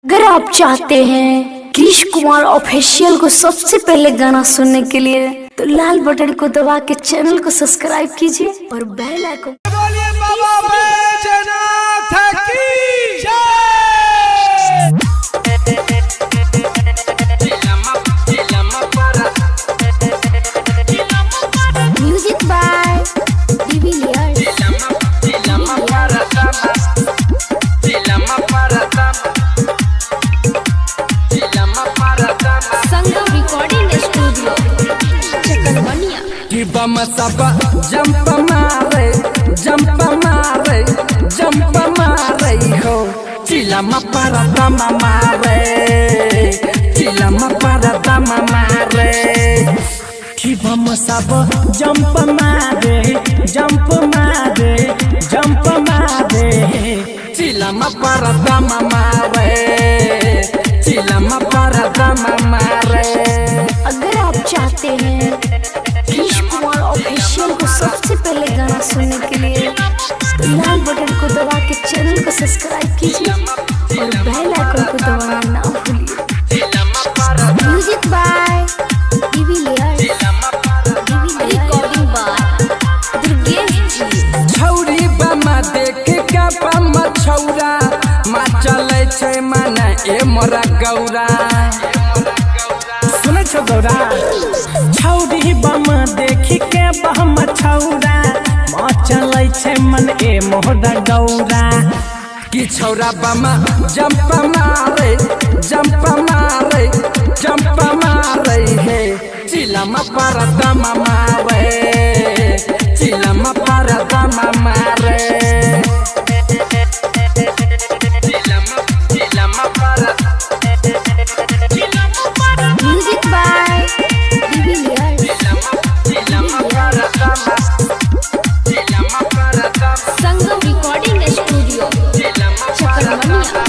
अगर आप चाहते हैं कृष कुमार ऑफिशियल को सबसे पहले गाना सुनने के लिए तो लाल बटन को दबा के चैनल को सब्सक्राइब कीजिए और बेल आइकन। बोलिए बाबा बैजनाथ की जय। Music by Devilliers. Sangam recording studio Chakalwaniya. कि बम सब जंप मारे हो चिलम पर दम मारे कि बम सब जंप मारे चिलम पर दम मारे। अगर आप चाहते हैं कृष कुमार ऑफिशियल को सबसे पहले गाना सुनने के लिए तो लाल बटन को दबा के चैनल को सब्सक्राइब कीजिए और बेल आइकन को दबाना ना भूलिए। Music by Devilliers. Recording by Durgesh ji. छौरी बमा देख के बम छौरा मा चले छै माने ए मोरा गौरा। सुनै छौ गौरा छौरी बम देख के बम छौरा मा चले छै मन ए मोरा गौरा। कि छौरा बम जंप मारे हे चिलम पर दम मारे music by Devilliers. Sangam recording studio Chakalwaniya.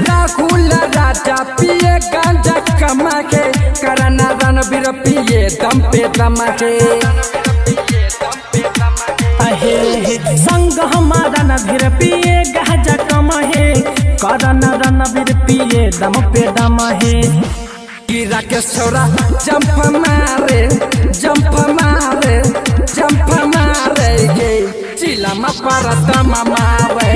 Rahul राजा पिए गांजा कमा के करना रणबीर पिए दम पे दम के संग हमारा रणबीर पिए गांजा कमा है करना रणबीर पिए दम पे दम है। कि राकेश छोरा जंप मारे गे चिलम पर दम मारे